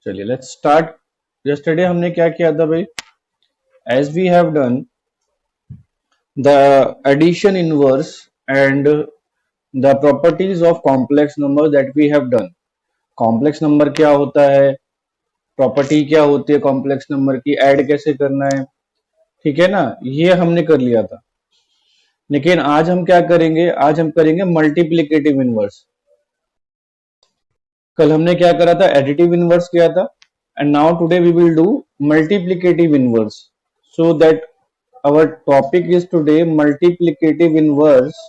चलिए let's start. Yesterday हमने क्या किया था भाई? As we have done the addition inverse and the properties of complex number that we have done. Complex number क्या होता है, प्रॉपर्टी क्या होती है कॉम्प्लेक्स नंबर की, ऐड कैसे करना है, ठीक है ना, ये हमने कर लिया था। लेकिन आज हम क्या करेंगे? आज हम करेंगे मल्टीप्लिकेटिव इनवर्स। कल हमने क्या करा था? एडिटिव इनवर्स किया था। And now today we will do multiplicative inverse. So that our topic is today multiplicative inverse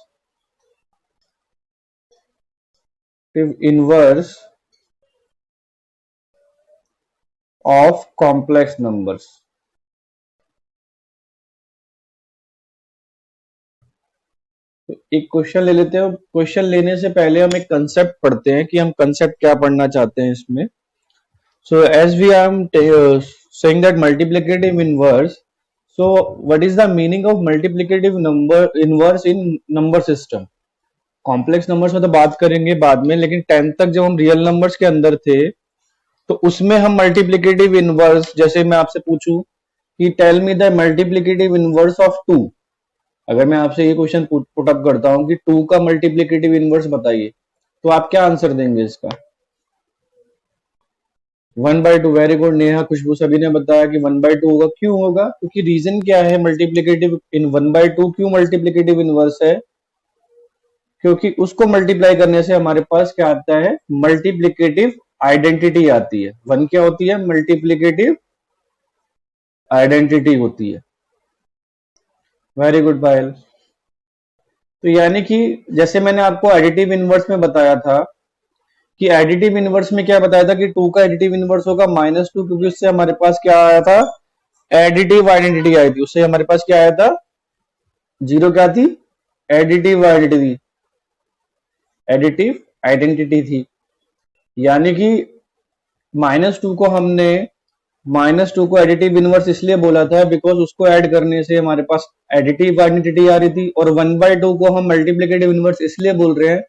of complex numbers। तो एक क्वेश्चन ले लेते हैं। क्वेश्चन लेने से पहले हम एक कंसेप्ट पढ़ते हैं कि हम कंसेप्ट क्या पढ़ना चाहते हैं इसमें। So as we are saying that multiplicative inverse, so what is the meaning of multiplicative number inverse in number system? Complex numbers में तो बात करेंगे बाद में, लेकिन 10th तक जब हम रियल नंबर्स के अंदर थे तो उसमें हम मल्टीप्लिकेटिव इनवर्स, जैसे मैं आपसे पूछूं कि tell me the multiplicative inverse of 2, अगर मैं आपसे ये क्वेश्चन पुट अप करता हूं कि 2 का मल्टीप्लिकेटिव इनवर्स बताइए, तो आप क्या आंसर देंगे इसका? 1/2। वेरी गुड नेहा, खुशबू, सभी ने बताया कि 1/2 होगा। क्यों होगा? क्योंकि रीजन क्या है? मल्टीप्लिकेटिव इन 1/2 क्यों मल्टीप्लिकेटिव इनवर्स है? क्योंकि उसको मल्टीप्लाई करने से हमारे पास क्या आता है? मल्टीप्लिकेटिव आइडेंटिटी आती है। 1 क्या होती है? मल्टीप्लिकेटिव आइडेंटिटी होती है। वेरी गुड पायल। तो यानी कि जैसे मैंने आपको एडिटिव इनवर्स में बताया था कि एडिटिव इनवर्स में क्या बताया था कि 2 का एडिटिव इनवर्स होगा -2, क्योंकि उससे हमारे पास क्या आया था? एडिटिव आइडेंटिटी आई थी। उससे हमारे पास क्या आया था? 0 क्या थी? एडिटिव आइडेंटिटी, एडिटिव आइडेंटिटी थी। यानी कि -2 को हमने -2 को एडिटिव इनवर्स इसलिए बोला था बिकॉज उसको ऐड करने से हमारे पास एडिटिव आइडेंटिटी आ रही थी। और 1/2 को हम मल्टीप्लिकेटिव इनवर्स इसलिए बोल रहे हैं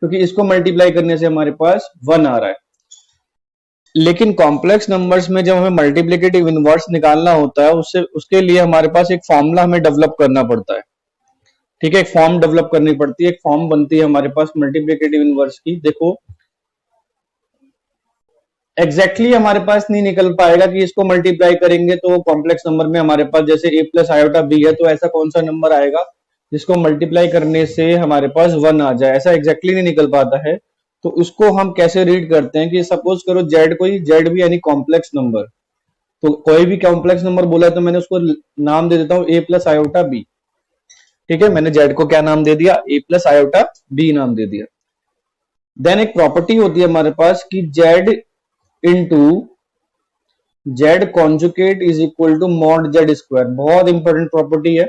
क्योंकि इसको मल्टीप्लाई करने से हमारे पास 1 आ रहा है। लेकिन कॉम्प्लेक्स नंबर्स में जब हमें मल्टीप्लिकेटिव इनवर्स निकालना होता है, उसके लिए हमारे पास एक फॉर्मूला हमें डेवलप करना पड़ता है। ठीक है, एक फॉर्म डेवलप करनी पड़ती है, एक फॉर्म बनती है हमारे पास मल्टीप्लिकेटिव इनवर्स की। देखो एग्जैक्टली हमारे पास नहीं निकल पाएगा कि इसको मल्टीप्लाई करेंगे तो कॉम्प्लेक्स नंबर में हमारे पास जैसे a प्लस आयोटा b है, तो ऐसा कौन सा नंबर आएगा जिसको मल्टीप्लाई करने से हमारे पास 1 आ जाए? ऐसा एग्जैक्टली नहीं निकल पाता है। तो उसको हम कैसे रीड करते हैं कि सपोज करो z, कोई z भी यानी कॉम्प्लेक्स नंबर, तो कोई भी कॉम्प्लेक्स नंबर बोला है तो मैंने उसको नाम दे देता हूँ a प्लस आयोटा b। ठीक है, मैंने z को क्या नाम दे दिया? a प्लस आयोटा b नाम दे दिया। देन एक प्रॉपर्टी होती है हमारे पास कि z into z conjugate is equal to mod z square. बहुत इंपॉर्टेंट प्रॉपर्टी है,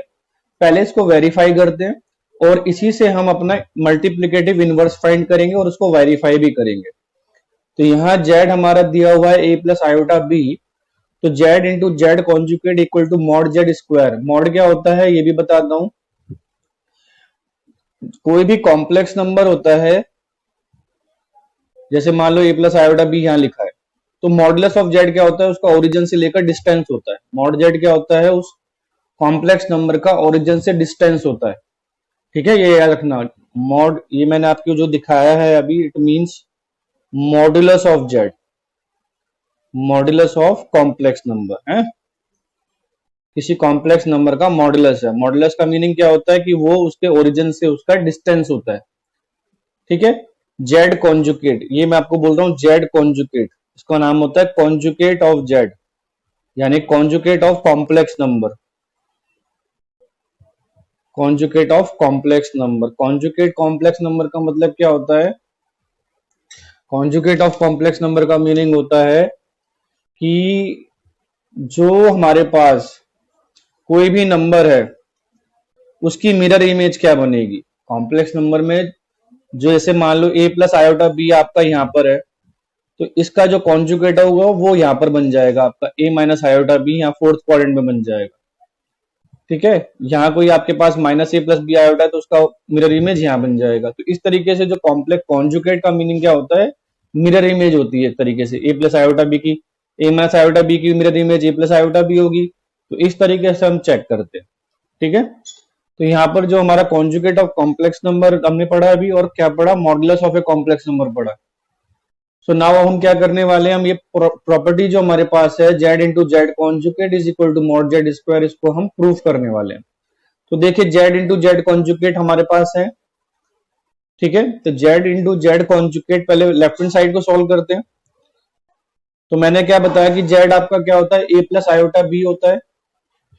पहले इसको वेरीफाई करते हैं और इसी से हम अपना मल्टीप्लिकेटिव इनवर्स फाइंड करेंगे और उसको वेरीफाई भी करेंगे। तो यहां जेड हमारा दिया हुआ है a प्लस आयोटा b, तो z into z conjugate equal to mod z square. Mod क्या होता है ये भी बताता हूं। कोई भी कॉम्प्लेक्स नंबर होता है, जैसे मान लो a प्लस आयोटा b यहां लिखा है, तो मॉडुलस ऑफ जेड क्या होता है? उसका ओरिजिन से लेकर डिस्टेंस होता है। मॉड जेड क्या होता है? उस कॉम्प्लेक्स नंबर का ओरिजिन से डिस्टेंस होता है। ठीक है, ये याद रखना। मॉड, ये मैंने आपको जो दिखाया है अभी, it means modulus of Z, modulus of complex number है। किसी कॉम्प्लेक्स नंबर का मॉडुलस है। मॉडुलस का मीनिंग क्या होता है कि वो उसके ओरिजिन से उसका डिस्टेंस होता है। ठीक है, जेड कॉन्जुकेट, ये मैं आपको बोल रहा हूं जेड कॉन्जुकेट, इसका नाम होता है कॉन्जुकेट ऑफ जेड, यानी conjugate of complex number. Conjugate of complex number, conjugate complex number का मतलब क्या होता है? कॉन्जुकेट ऑफ कॉम्प्लेक्स नंबर का मीनिंग होता है कि जो हमारे पास कोई भी नंबर है उसकी मिरर इमेज क्या बनेगी कॉम्प्लेक्स नंबर में। जो जैसे मान लो a प्लस आयोटा b आपका यहां पर है, तो इसका जो कॉन्जुगेट होगा वो यहां पर बन जाएगा आपका a माइनस आयोटा b, यहाँ फोर्थ क्वाड्रेंट में बन जाएगा। ठीक है, यहाँ कोई आपके पास minus a plus b iota है तो उसका मिरर इमेज यहाँ बन जाएगा। तो इस तरीके से जो कॉम्प्लेक्स कॉन्जुगेट का मीनिंग क्या होता है? मिरर इमेज होती है एक तरीके से, ए प्लस आयोटा बी की, ए माइनस आयोटा बी की mirror image A plus iota B होगी। तो इस तरीके से हम चेक करते हैं, ठीक है। तो यहाँ पर जो हमारा कॉन्जुगेट ऑफ कॉम्प्लेक्स नंबर हमने पढ़ा अभी, और क्या पढ़ा, modulus of a complex number पढ़ा। सो नाउ हम क्या करने वाले हैं, हम ये प्रॉपर्टी जो हमारे पास है z into z conjugate is equal to mod z square, इसको हम प्रूफ करने वाले हैं। तो देखिए जेड इंटू जेड कॉन्जुगेट हमारे पास है, ठीक है। तो जेड इंटू जेड कॉन्जुगेट, पहले लेफ्ट हैंड साइड को सॉल्व करते हैं। तो मैंने क्या बताया कि जेड आपका क्या होता है, ए प्लस आयोटा बी होता है।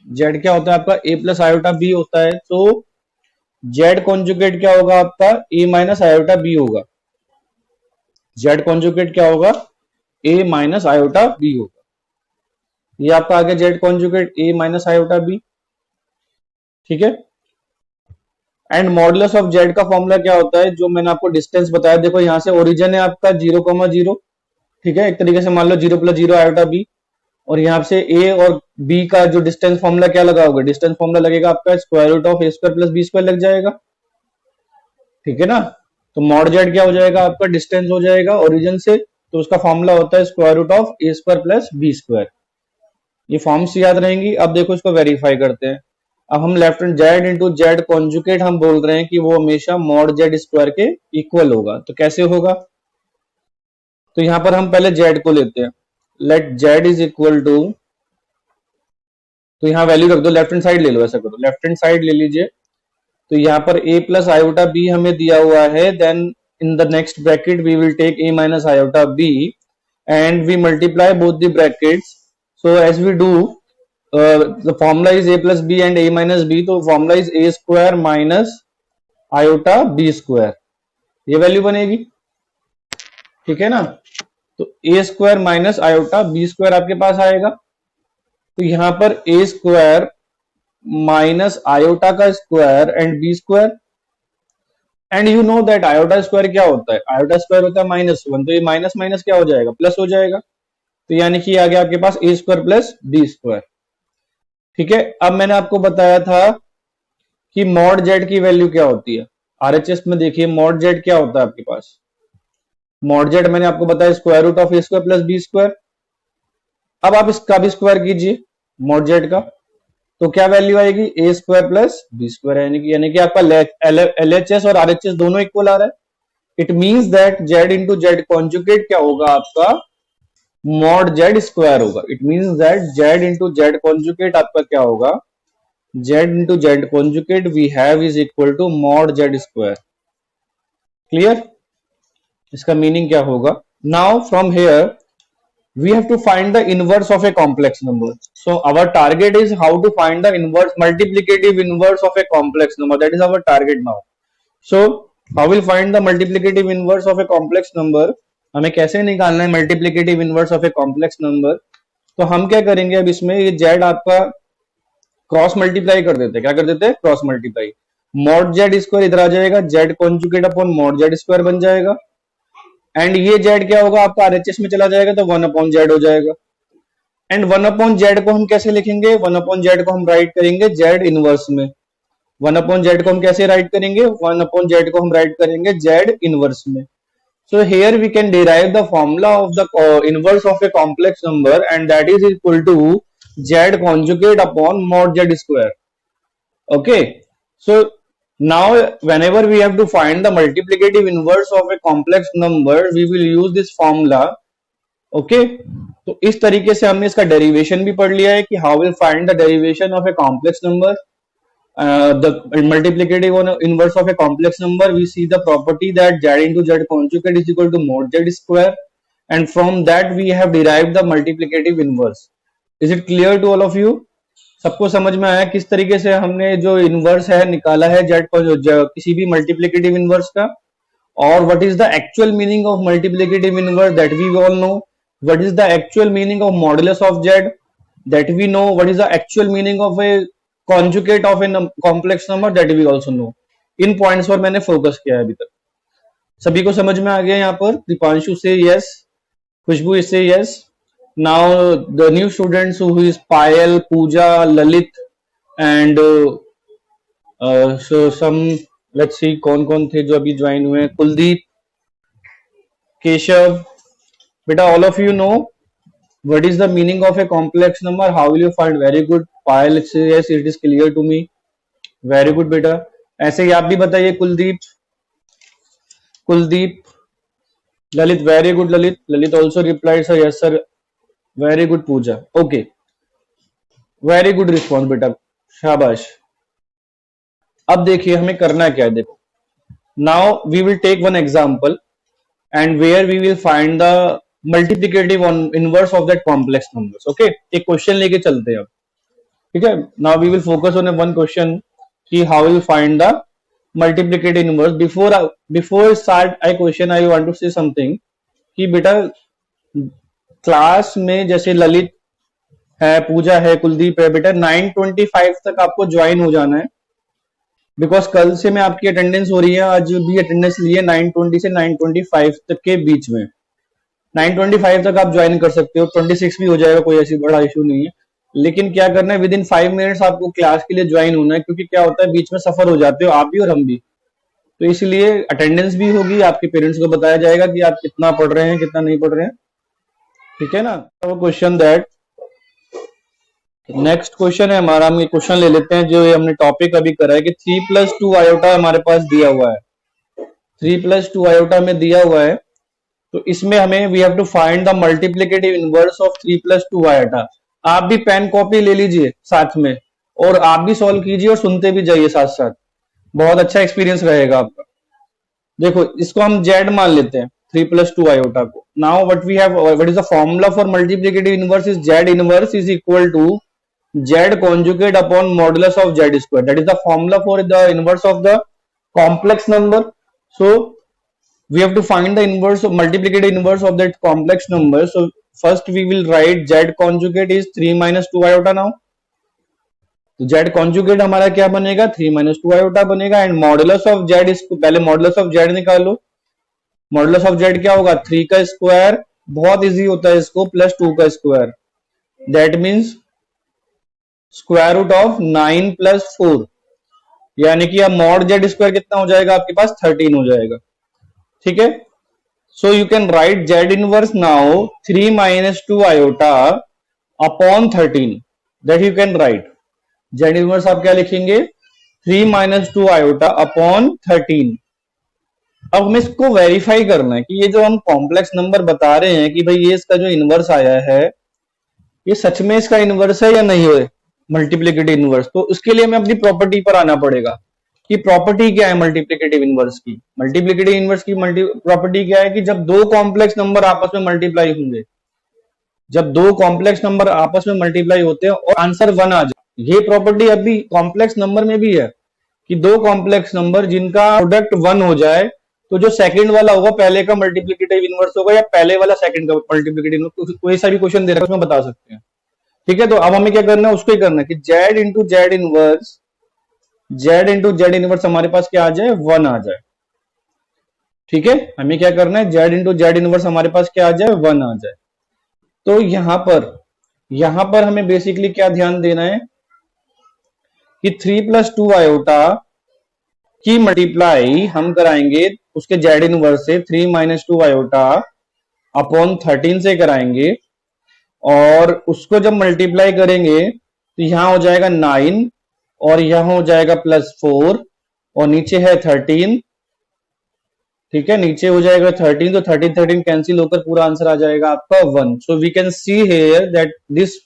जेड क्या होता है आपका, ए प्लस आयोटा बी होता है। तो जेड कॉन्जुगेट क्या होगा आपका, ए माइनस आयोटा बी होगा। जेड कॉन्जुगेट क्या होगा, ए माइनस आयोटा बी होगा। ये आपका आ गया जेड कॉन्जुगेट ए माइनस आयोटा बी, ठीक है। एंड मॉडुलस ऑफ जेड का फॉर्मूला क्या होता है, जो मैंने आपको डिस्टेंस बताया, देखो यहां से ओरिजिन है आपका 0,0, ठीक है। एक तरीके से मान लो 0 + 0 आयोटा बी, और यहाँ से ए और बी का जो डिस्टेंस फॉर्मूला क्या लगाओगे, डिस्टेंस फॉर्मूला लगेगा आपका square root of a square plus b square लग जाएगा, ठीक है ना। तो मॉड जेड क्या हो जाएगा आपका, डिस्टेंस हो जाएगा ओरिजिन से, तो उसका फॉर्मूला होता है square root of a square plus b square. ये फॉर्म्स याद रहेंगी। अब देखो इसको वेरीफाई करते हैं। अब हम left hand Z into z conjugate हम बोल रहे हैं कि वो हमेशा मॉड जेड स्क्वायर के इक्वल होगा। तो कैसे होगा, तो यहां पर हम पहले जेड को लेते हैं। Let z is equal to, तो यहाँ वैल्यू रख दो, लेफ्ट हैंड साइड ले लो, ऐसा करो लेफ्ट हैंड साइड ले लीजिए। तो यहाँ पर a प्लस आयोटा बी हमें दिया हुआ है, then in the next bracket we will take a minus iota B and we multiply both the brackets. So as we do the formula is a plus B and a minus B, तो formula is a square minus iota B square, ये value बनेगी, ठीक है ना। तो a square minus iota B square आपके पास आएगा। तो यहां पर a स्क्वायर माइनस आयोटा का square and b square, and you know that iota square क्या होता है, आयोटा स्क्वायर होता है -1, तो ये माइनस माइनस क्या हो जाएगा, प्लस हो जाएगा। तो यानी कि आ गया आपके पास ए स्क्वायर प्लस बी स्क्वायर, ठीक है। अब मैंने आपको बताया था कि मॉड जेड की वैल्यू क्या होती है। आरएचएस में देखिए मॉड जेड क्या होता है आपके पास, मॉड जेड मैंने आपको बताया square root of a square plus b square. अब आप इसका भी स्क्वायर कीजिए मॉड जेड का, तो क्या वैल्यू आएगी, ए स्क्वायर प्लस बी स्क्वायर, यानी कि आपका एलएचएस और आरएचएस दोनों इक्वल आ रहा है। It means that z into z conjugate क्या होगा आपका, मॉड जेड स्क्वायर होगा। It means that z into z conjugate आपका क्या होगा, z into z conjugate we have is equal to mod z square. Clear, इसका मीनिंग क्या होगा। Now from here we have to find the inverse of a complex number. So our target is how to find the inverse, multiplicative inverse of a complex number. That is our target now. So how will find the multiplicative inverse of a complex number, हमें कैसे निकालना है multiplicative inverse of a complex number। तो हम क्या करेंगे, अब इसमें ये z आपका क्रॉस मल्टीप्लाई कर देते हैं, क्या कर देते हैं, cross multiply. Mod z square इधर आ जाएगा, Z conjugate upon mod z square बन जाएगा, एंड ये जेड क्या होगा आपका आरएचएस में चला जाएगा, तो 1 अपॉन जेड हो जाएगा। एंड 1 अपॉन जेड को हम कैसे लिखेंगे, 1 अपॉन जेड को हम राइट करेंगे जेड इनवर्स में। 1 अपॉन जेड को हम कैसे राइट करेंगे, 1 अपॉन जेड को हम राइट करेंगे जेड इनवर्स में। So here we can derive the formula of the inverse of a complex number, and that is equal to z conjugate upon mod z square. Okay, so now whenever we have to find the multiplicative inverse of a complex number we will use this formula। okay, तो इस तरीके से हमने इसका derivation भी पढ़ लिया है कि how will find the derivation of a complex number। The multiplicative inverse of a complex number, we see the property that z into z conjugate is equal to mod z square, and from that we have derived the multiplicative inverse। is it clear to all of you? सबको समझ में आया किस तरीके से हमने जो inverse है निकाला है जेड किसी भी मल्टीप्लिकेटिव इनवर्स का, और what is the actual meaning of multiplicative inverse, that we all know. What is the actual meaning of modulus of z, that we know. What is the actual meaning of a conjugate of a complex number, that we also know. इन points पर मैंने focus किया है अभी तक। सभी को समझ में आ गया यहाँ पर, दीपांशु से यस, खुशबू इससे yes. Now the new students who is Payal, Pooja, Lalit and so some, let's see कौन कौन थे जो अभी ज्वाइन हुए हैं, कुलदीप, केशव, बेटा all of you know what is the meaning of a complex number, how will you find? Very good Payal, yes it is clear to me, very good बेटा। ऐसे ही आप भी बताइए Kuldeep, Kuldeep, Lalit, very good Lalit, Lalit also replied sir yes sir, very good Pooja, okay, very good response बेटा, शाबाश। अब देखिए हमें करना क्या है, देखो now we will take one example and where we will find the multiplicative on inverse of that complex numbers, okay? एक क्वेश्चन लेके चलते हैं अब, ठीक है? now we will focus on a one question कि how we will find the multiplicative inverse। before start I question I want to say something कि बेटा क्लास में जैसे ललित है, पूजा है, कुलदीप है, बेटा 9:25 तक आपको ज्वाइन हो जाना है, बिकॉज कल से मैं आपकी अटेंडेंस हो रही है, आज भी अटेंडेंस लिए 9:20 से 9:25 तक के बीच में। 9:25 तक आप ज्वाइन कर सकते हो, 26 भी हो जाएगा, कोई ऐसी बड़ा इशू नहीं है, लेकिन क्या करना है, विद इन 5 मिनट्स आपको क्लास के लिए ज्वाइन होना है, क्योंकि क्या होता है बीच में सफर हो जाते हो आप भी और हम भी, तो इसलिए अटेंडेंस भी होगी, आपके पेरेंट्स को बताया जाएगा कि आप कितना पढ़ रहे हैं कितना नहीं पढ़ रहे हैं, ठीक है ना? क्वेश्चन दैट नेक्स्ट क्वेश्चन है हमारा, हम ये क्वेश्चन ले लेते हैं जो हमने टॉपिक अभी करा है कि 3+2 आयोटा हमारे पास दिया हुआ है, 3+2 आयोटा में दिया हुआ है, तो इसमें हमें we have to find the multiplicative inverse of 3+2 iota. आप भी पेन कॉपी ले लीजिए साथ में और आप भी सॉल्व कीजिए और सुनते भी जाइए साथ साथ, बहुत अच्छा एक्सपीरियंस रहेगा आपका। देखो इसको हम जेड मान लेते हैं 3+2 आयोटा को। Now what we have, what is the formula for multiplicative inverse is z inverse is equal to z conjugate upon modulus of z square, that is the formula for the inverse of the complex number. So we have to find the inverse of multiplicative inverse of that complex number. So first we will write z conjugate is 3 - 2 iota now, तो z conjugate हमारा क्या बनेगा, 3 - 2 iota बनेगा, and modulus of z, इसको पहले modulus of z निकालो, modulus of z क्या होगा, 3 का स्क्वायर, बहुत इजी होता है इसको, प्लस 2 का square, that means square root of 9 + 4, यानी कि अब मॉड जेड स्क्वायर कितना हो जाएगा आपके पास, 13 हो जाएगा, ठीक है? So you can write Z inverse now 3 - 2 iota upon 13, that you can write. Z inverse आप क्या लिखेंगे, 3 - 2 आयोटा अपॉन 13। अब हमें इसको वेरीफाई करना है कि ये जो हम कॉम्प्लेक्स नंबर बता रहे हैं कि भाई ये इसका जो इनवर्स आया है ये सच में इसका इनवर्स है या नहीं है मल्टीप्लिकेटिव इनवर्स। तो उसके लिए हमें अपनी प्रॉपर्टी पर आना पड़ेगा कि प्रॉपर्टी क्या है मल्टीप्लिकेटिव इनवर्स की। मल्टीप्लिकेटिव इनवर्स की प्रॉपर्टी क्या है कि जब दो कॉम्प्लेक्स नंबर आपस में मल्टीप्लाई होंगे, जब दो कॉम्प्लेक्स नंबर आपस में मल्टीप्लाई होते हैं और आंसर 1 आ जाए, ये प्रॉपर्टी अभी कॉम्प्लेक्स नंबर में भी है कि दो कॉम्प्लेक्स नंबर जिनका प्रोडक्ट 1 हो जाए तो जो सेकंड वाला होगा पहले का मल्टीप्लिकेटिव इनवर्स होगा या पहले वाला सेकंड का मल्टीप्लिकेटिव इनवर्स, कोई सा भी क्वेश्चन दे रहा है उसमें बता सकते हैं, ठीक है? तो अब हमें क्या करना है, उसको ही करना है कि z इंटू जेड इनवर्स हमारे पास क्या आ जाए, 1 आ जाए, ठीक है? हमें क्या करना है, z इंटू जेड इनवर्स हमारे पास क्या आ जाए, 1 आ जाए। तो यहां पर हमें बेसिकली क्या ध्यान देना है कि 3+2 आयोटा की मल्टीप्लाई हम कराएंगे उसके जेड इनवर्स से 3 - 2 आयोटा अपॉन 13 से कराएंगे, और उसको जब मल्टीप्लाई करेंगे तो यहां हो जाएगा 9 और यहां हो जाएगा +4 और नीचे है 13, ठीक है? नीचे हो जाएगा 13, तो 13 कैंसिल होकर पूरा आंसर आ जाएगा आपका 1। So we can see here that this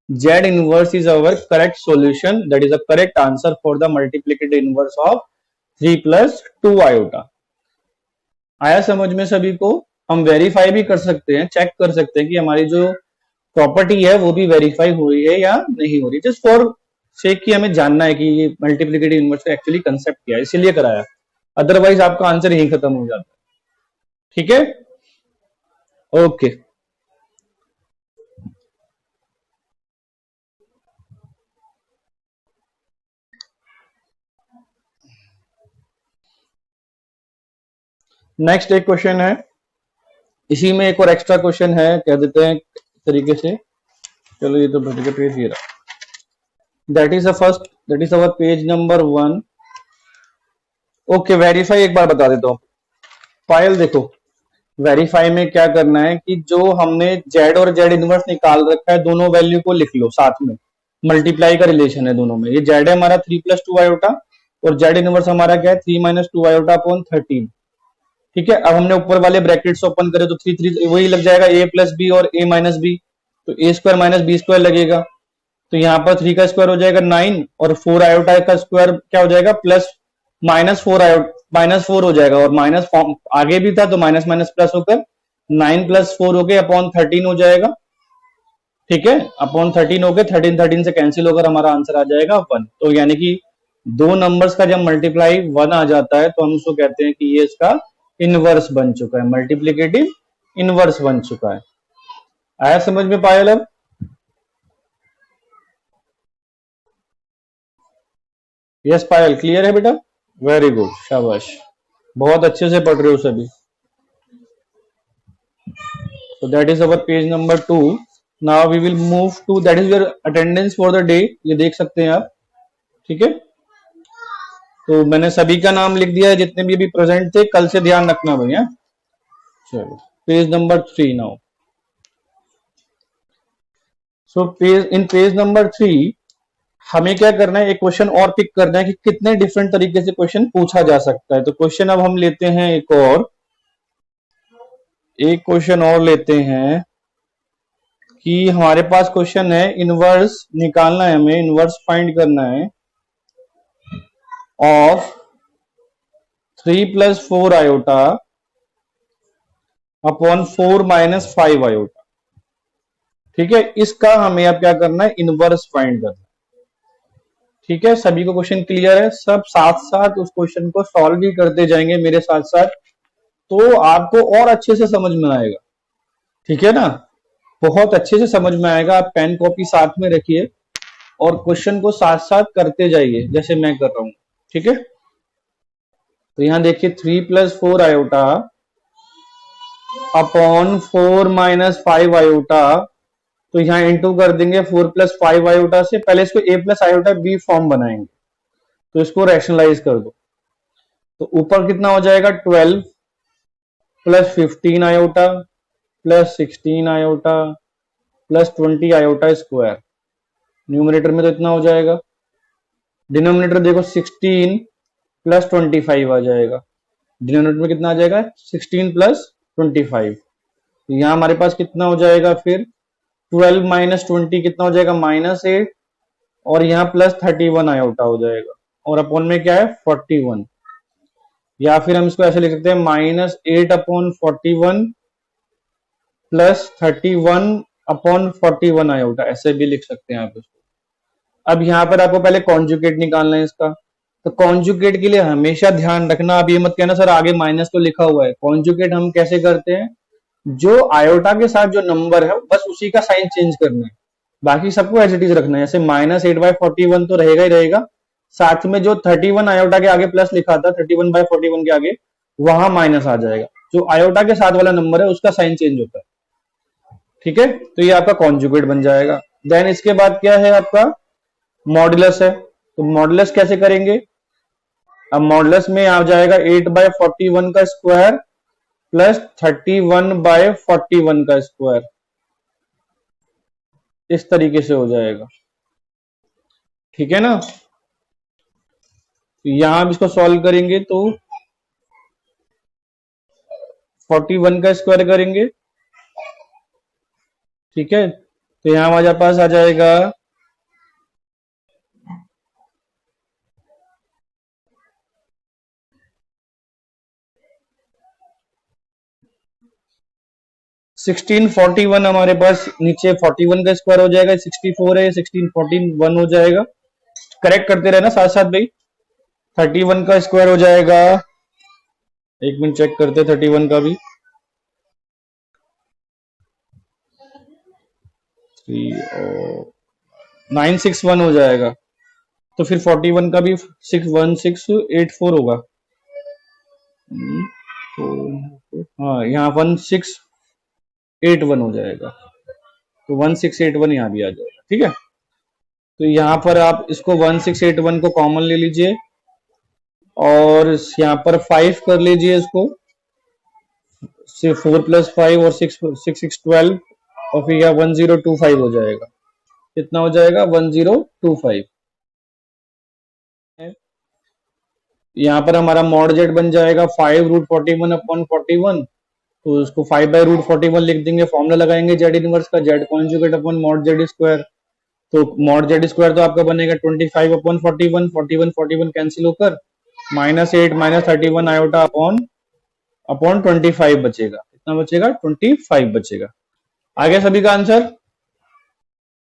z inverse is our correct solution, that is a correct answer for the multiplicative inverse of 3+2 iota. आया समझ में सभी को? हम वेरीफाई भी कर सकते हैं, चेक कर सकते हैं कि हमारी जो प्रॉपर्टी है वो भी वेरीफाई हो रही है या नहीं हो रही, जस्ट फॉर सेक कि हमें जानना है कि ये मल्टीप्लिकेटिव इनवर्स का एक्चुअली कंसेप्ट क्या है, इसीलिए कराया, अदरवाइज आपका आंसर यही खत्म हो जाता है, ठीक है? ओके, नेक्स्ट एक क्वेश्चन है, इसी में एक और एक्स्ट्रा क्वेश्चन है, कह देते हैं तरीके से, चलो ये तो भटके पेज ये रहा, that is our page number 1। Okay, verify एक बार बता देता हूं, फाइल देखो, वेरीफाई में क्या करना है कि जो हमने जेड और जेड इनवर्स निकाल रखा है दोनों वैल्यू को लिख लो साथ में, मल्टीप्लाई का रिलेशन है दोनों में। ये जेड है हमारा 3 + 2 आयोटा और जेड इनवर्स हमारा क्या है 3 - 2 आयोटा अपॉन 13। ठीक है, अब हमने ऊपर वाले ब्रैकेट्स ओपन करे तो थ्री थ्री वही लग जाएगा, ए प्लस बी और ए माइनस बी, तो ए स्क्वायर माइनस बी स्क्वायर लगेगा। तो यहाँ पर 3 का स्क्वायर हो जाएगा 9 और 4 आयोटा का स्क्वायर क्या हो जाएगा प्लस -4 हो जाएगा, और माइनस फॉर्म आगे भी था तो माइनस माइनस प्लस होकर 9 + 4 हो गया अपॉन 13 हो जाएगा। ठीक है, अपॉन 13 हो गए, 13 से कैंसिल होकर हमारा आंसर आ जाएगा 1। तो यानी कि दो नंबर्स का जब मल्टीप्लाई 1 आ जाता है तो हम उसको कहते हैं कि ये इसका इनवर्स बन चुका है, मल्टीप्लीकेटिव इनवर्स बन चुका है। आया समझ में पायल? अब यस पायल, क्लियर है बेटा? वेरी गुड, शाबाश, बहुत अच्छे से पढ़ रहे हो सभी। So that is our page number 2. Now we will move to that is your attendance for the day. ये देख सकते हैं आप। ठीक है, तो मैंने सभी का नाम लिख दिया है जितने भी अभी प्रेजेंट थे, कल से ध्यान रखना भैया। चलो page number 3 now. So page number 3 हमें क्या करना है, एक क्वेश्चन और पिक करना है कि कितने डिफरेंट तरीके से क्वेश्चन पूछा जा सकता है। तो क्वेश्चन अब हम लेते हैं एक क्वेश्चन और लेते हैं कि हमारे पास क्वेश्चन है इनवर्स निकालना है, हमें इनवर्स फाइंड करना है ऑफ 3 + 4 आयोटा अपॉन 4 - 5 आयोटा। ठीक है, इसका हमें अब क्या करना है, इनवर्स फाइंड करना है। ठीक है, सभी को क्वेश्चन क्लियर है? सब साथ साथ उस क्वेश्चन को सॉल्व भी करते जाएंगे मेरे साथ साथ, तो आपको और अच्छे से समझ में आएगा। ठीक है ना, बहुत अच्छे से समझ में आएगा। आप पेन कॉपी साथ में रखिए और क्वेश्चन को साथ साथ करते जाइए जैसे मैं कर रहा हूं। ठीक है, तो यहां देखिए 3 + 4 आयोटा अपॉन 4 - 5 आयोटा, तो यहां इंटू कर देंगे 4 + 5 आयोटा से। पहले इसको a + आयोटा b फॉर्म बनाएंगे, तो इसको रैशनलाइज कर दो। तो ऊपर कितना हो जाएगा 12 + 15 iota plus 16 iota plus 20 iota square. Numerator में तो इतना हो जाएगा, डिनोमिनेटर देखो 16 + 25 आ जाएगा। डिनोमिनेटर में कितना आ जाएगा 16 + 25। तो यहां हमारे पास कितना हो जाएगा फिर 12 - 20 कितना हो जाएगा -8, और यहाँ प्लस 31 आयोटा हो जाएगा, और अपॉन में क्या है 41। या फिर हम इसको ऐसे लिख सकते हैं -8 अपॉन 41 प्लस 31 अपॉन 41 आयोटा, ऐसे भी लिख सकते हैं आप इसको। अब यहाँ पर आपको पहले कॉन्जुगेट निकालना है इसका। तो कॉन्जुगेट के लिए हमेशा ध्यान रखना, अब ये मत कहना सर आगे माइनस तो लिखा हुआ है। कॉन्जुगेट हम कैसे करते हैं, जो आयोटा के साथ जो नंबर है बस उसी का साइन चेंज करना है, बाकी सबको एज इट इज रखना है। जैसे -8/41 तो रहेगा ही रहेगा, साथ में जो 31 आयोटा के आगे प्लस लिखा था 31/41 के आगे वहां माइनस आ जाएगा। जो आयोटा के साथ वाला नंबर है उसका साइन चेंज होता है। ठीक है, तो ये आपका कॉन्जुगेट बन जाएगा। देन इसके बाद क्या है आपका मॉडुलस है। तो मॉडुलस कैसे करेंगे, अब मॉडुलस में आ जाएगा 8/41 का स्क्वायर प्लस 31/41 का स्क्वायर, इस तरीके से हो जाएगा। ठीक है ना, तो यहां आप इसको सॉल्व करेंगे तो 41 का स्क्वायर करेंगे। ठीक है, तो यहां हमारे पास आ जाएगा 1641, हमारे पास नीचे 41 का स्क्वायर हो जाएगा, 64 है 1641 हो जाएगा। करेक्ट करते रहना साथ साथ भाई। 31 का स्क्वायर हो जाएगा, एक मिनट चेक करते 31 का भी, 961 हो जाएगा। तो फिर 41 का भी 1684 होगा। तो हाँ यहाँ 1681 हो जाएगा, तो 1681 यहाँ भी आ जाएगा। ठीक है, तो यहाँ पर आप इसको 1681 को कॉमन ले लीजिए और यहाँ पर 5 कर लीजिए इसको, सिर्फ 4+5 और 6 6 12 और फिर यह 1025 हो जाएगा। कितना हो जाएगा? 1025। यहाँ पर हमारा मॉड जेड बन जाएगा 5√41/41, तो उसको 5/√41 लिख देंगे, फॉर्मूला लगाएंगे जेड इनवर्स का, Z conjugate upon mod z square. तो मॉड जेड स्क्वायर तो आपका बनेगा 25/41, 41 कैंसिल होकर -8 -31 आयोटा अपॉन 25 बचेगा। कितना बचेगा? 25 बचेगा। आ गया सभी का आंसर?